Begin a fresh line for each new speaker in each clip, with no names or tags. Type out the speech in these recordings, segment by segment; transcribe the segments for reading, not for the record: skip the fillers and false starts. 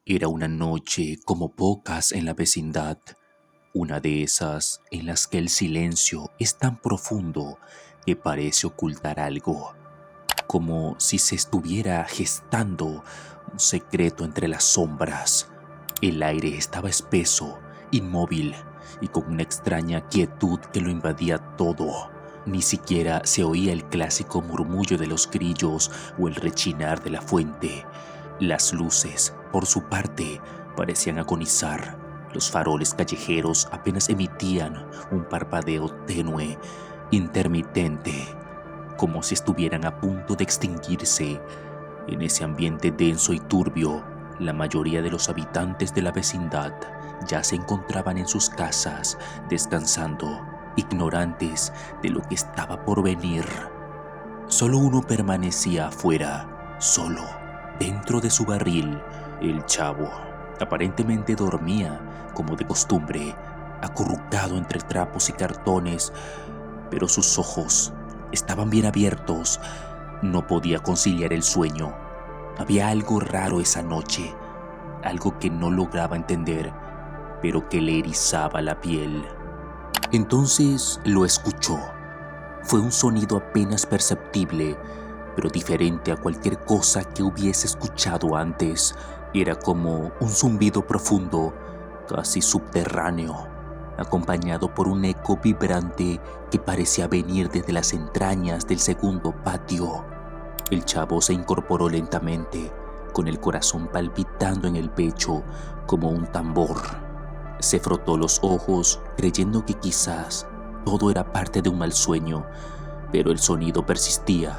Era una noche como pocas en la vecindad, una de esas en las que el silencio es tan profundo que parece ocultar algo, como si se estuviera gestando un secreto entre las sombras. El aire estaba espeso, inmóvil y con una extraña quietud que lo invadía todo. Ni siquiera se oía el clásico murmullo de los grillos o el rechinar de la fuente. Las luces, por su parte, parecían agonizar. Los faroles callejeros apenas emitían un parpadeo tenue, intermitente, como si estuvieran a punto de extinguirse. En ese ambiente denso y turbio, la mayoría de los habitantes de la vecindad ya se encontraban en sus casas, descansando, ignorantes de lo que estaba por venir. Solo uno permanecía afuera, solo, dentro de su barril. El chavo aparentemente dormía, como de costumbre, acurrucado entre trapos y cartones, pero sus ojos estaban bien abiertos. No podía conciliar el sueño. Había algo raro esa noche, algo que no lograba entender, pero que le erizaba la piel. Entonces lo escuchó. Fue un sonido apenas perceptible, pero diferente a cualquier cosa que hubiese escuchado antes. Era como un zumbido profundo, casi subterráneo, acompañado por un eco vibrante que parecía venir desde las entrañas del segundo patio. El chavo se incorporó lentamente, con el corazón palpitando en el pecho como un tambor. Se frotó los ojos, creyendo que quizás todo era parte de un mal sueño, pero el sonido persistía.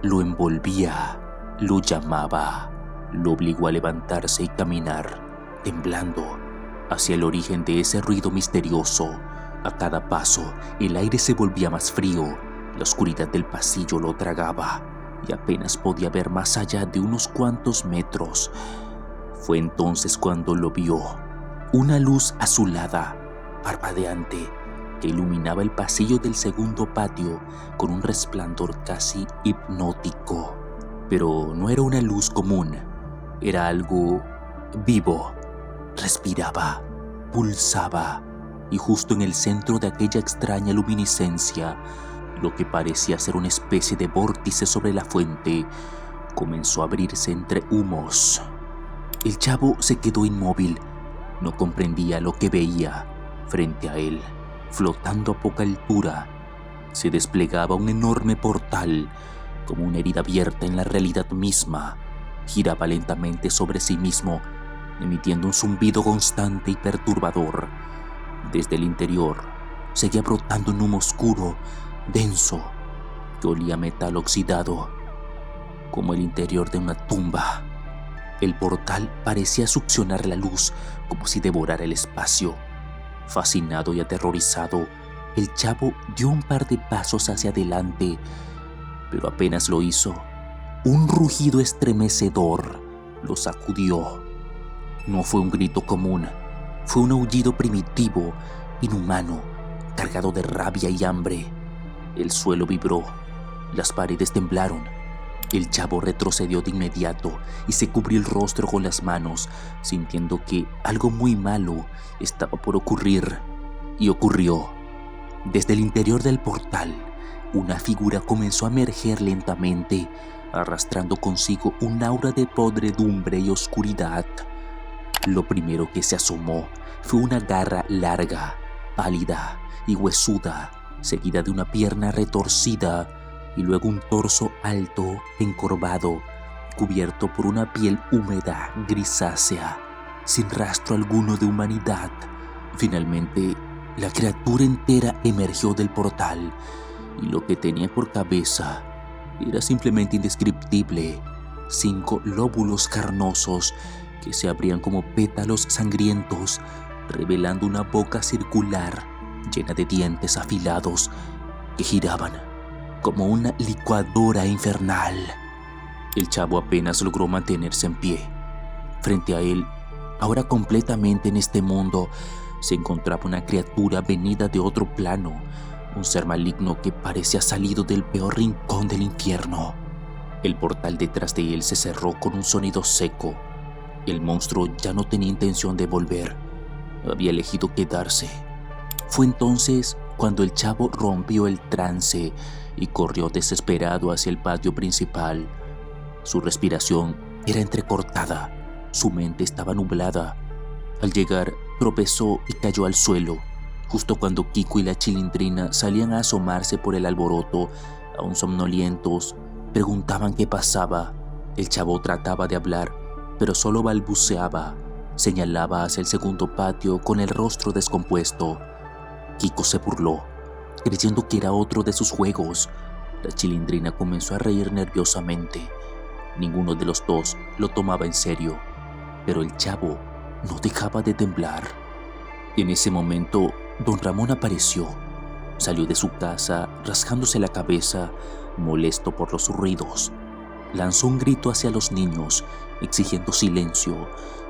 Lo envolvía, lo llamaba, lo obligó a levantarse y caminar, temblando, hacia el origen de ese ruido misterioso. A cada paso, el aire se volvía más frío, la oscuridad del pasillo lo tragaba y apenas podía ver más allá de unos cuantos metros. Fue entonces cuando lo vio, una luz azulada, parpadeante, que iluminaba el pasillo del segundo patio con un resplandor casi hipnótico. Pero no era una luz común, era algo vivo. Respiraba, pulsaba, y justo en el centro de aquella extraña luminiscencia, lo que parecía ser una especie de vórtice sobre la fuente, comenzó a abrirse entre humos. El chavo se quedó inmóvil, no comprendía lo que veía. Frente a él, flotando a poca altura, se desplegaba un enorme portal, como una herida abierta en la realidad misma. Giraba lentamente sobre sí mismo, emitiendo un zumbido constante y perturbador. Desde el interior, seguía brotando un humo oscuro, denso, que olía a metal oxidado, como el interior de una tumba. El portal parecía succionar la luz, como si devorara el espacio. Fascinado y aterrorizado, el chavo dio un par de pasos hacia adelante, pero apenas lo hizo, un rugido estremecedor lo sacudió. No fue un grito común, fue un aullido primitivo, inhumano, cargado de rabia y hambre. El suelo vibró, las paredes temblaron. El chavo retrocedió de inmediato y se cubrió el rostro con las manos, sintiendo que algo muy malo estaba por ocurrir. Y ocurrió. Desde el interior del portal, una figura comenzó a emerger lentamente, arrastrando consigo un aura de podredumbre y oscuridad. Lo primero que se asomó fue una garra larga, pálida y huesuda, seguida de una pierna retorcida, y luego un torso alto, encorvado, cubierto por una piel húmeda, grisácea, sin rastro alguno de humanidad. Finalmente, la criatura entera emergió del portal, y lo que tenía por cabeza era simplemente indescriptible. 5 lóbulos carnosos que se abrían como pétalos sangrientos, revelando una boca circular llena de dientes afilados que giraban como una licuadora infernal. El chavo apenas logró mantenerse en pie. Frente a él, ahora completamente en este mundo, se encontraba una criatura venida de otro plano, un ser maligno que parecía salido del peor rincón del infierno. El portal detrás de él se cerró con un sonido seco, El monstruo ya no tenía intención de volver. Había elegido quedarse. Fue entonces cuando el chavo rompió el trance y corrió desesperado hacia el patio principal. Su respiración era entrecortada, su mente estaba nublada. Al llegar, tropezó y cayó al suelo, justo cuando Kiko y la Chilindrina salían a asomarse por el alboroto, aún somnolientos, preguntaban qué pasaba. El chavo trataba de hablar, pero solo balbuceaba. Señalaba hacia el segundo patio con el rostro descompuesto. Kiko se burló, creyendo que era otro de sus juegos. La Chilindrina comenzó a reír nerviosamente. Ninguno de los dos lo tomaba en serio, pero el chavo no dejaba de temblar. En ese momento, don Ramón apareció. Salió de su casa rasgándose la cabeza, molesto por los ruidos. Lanzó un grito hacia los niños, exigiendo silencio,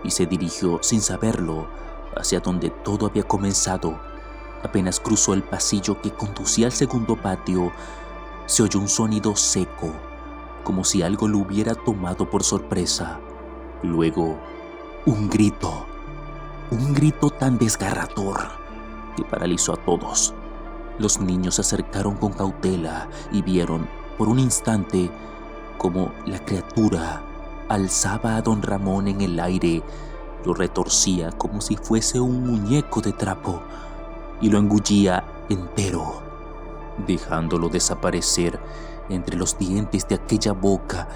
y se dirigió, sin saberlo, hacia donde todo había comenzado. Apenas cruzó el pasillo que conducía al segundo patio, se oyó un sonido seco, como si algo lo hubiera tomado por sorpresa. Luego, un grito tan desgarrador que paralizó a todos. Los niños se acercaron con cautela y vieron, por un instante, como la criatura alzaba a don Ramón en el aire, lo retorcía como si fuese un muñeco de trapo y lo engullía entero, dejándolo desaparecer entre los dientes de aquella boca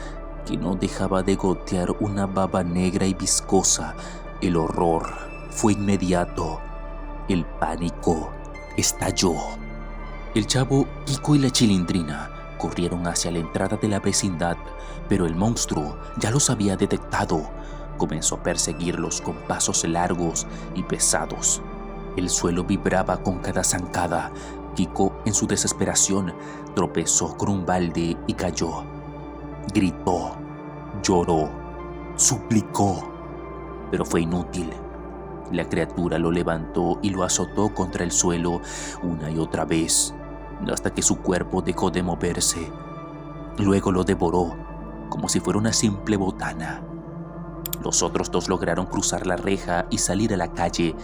que no dejaba de gotear una baba negra y viscosa. El horror fue inmediato. El pánico estalló. El chavo, Kiko y la Chilindrina corrieron hacia la entrada de la vecindad, pero el monstruo ya los había detectado. Comenzó a perseguirlos con pasos largos y pesados. El suelo vibraba con cada zancada. Kiko, en su desesperación, tropezó con un balde y cayó. Gritó, lloró, suplicó, pero fue inútil. La criatura lo levantó y lo azotó contra el suelo una y otra vez, hasta que su cuerpo dejó de moverse. Luego lo devoró, como si fuera una simple botana. Los otros dos lograron cruzar la reja y salir a la calle,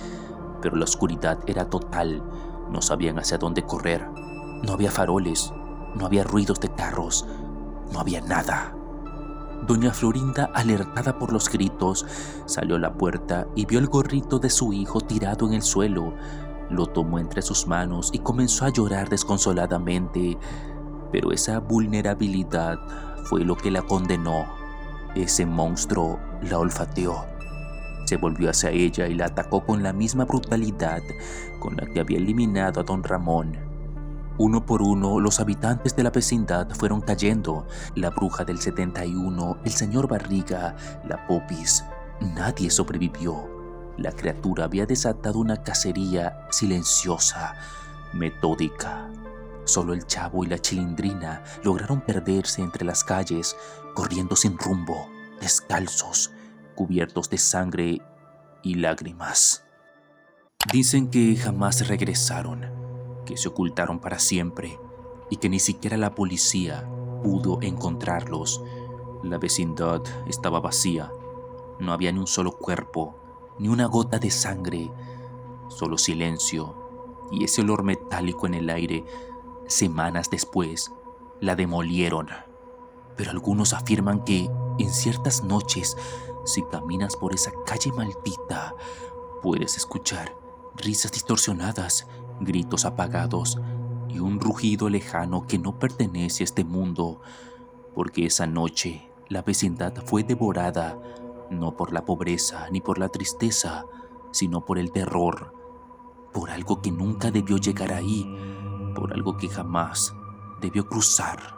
pero la oscuridad era total. No sabían hacia dónde correr. No había faroles, no había ruidos de carros, no había nada. Doña Florinda, alertada por los gritos, salió a la puerta y vio el gorrito de su hijo tirado en el suelo. Lo tomó entre sus manos y comenzó a llorar desconsoladamente, pero esa vulnerabilidad fue lo que la condenó. Ese monstruo la olfateó. Se volvió hacia ella y la atacó con la misma brutalidad con la que había eliminado a don Ramón. Uno por uno, los habitantes de la vecindad fueron cayendo. La bruja del 71, el señor Barriga, la Popis. Nadie sobrevivió. La criatura había desatado una cacería silenciosa, metódica. Solo el chavo y la Chilindrina lograron perderse entre las calles, corriendo sin rumbo, descalzos, cubiertos de sangre y lágrimas. Dicen que jamás regresaron, que se ocultaron para siempre y que ni siquiera la policía pudo encontrarlos. La vecindad estaba vacía. No había ni un solo cuerpo, ni una gota de sangre, solo silencio y ese olor metálico en el aire. Semanas después, la demolieron. Pero algunos afirman que en ciertas noches, si caminas por esa calle maldita, puedes escuchar risas distorsionadas, gritos apagados y un rugido lejano que no pertenece a este mundo, porque esa noche la vecindad fue devorada no por la pobreza ni por la tristeza, sino por el terror, por algo que nunca debió llegar ahí, por algo que jamás debió cruzar.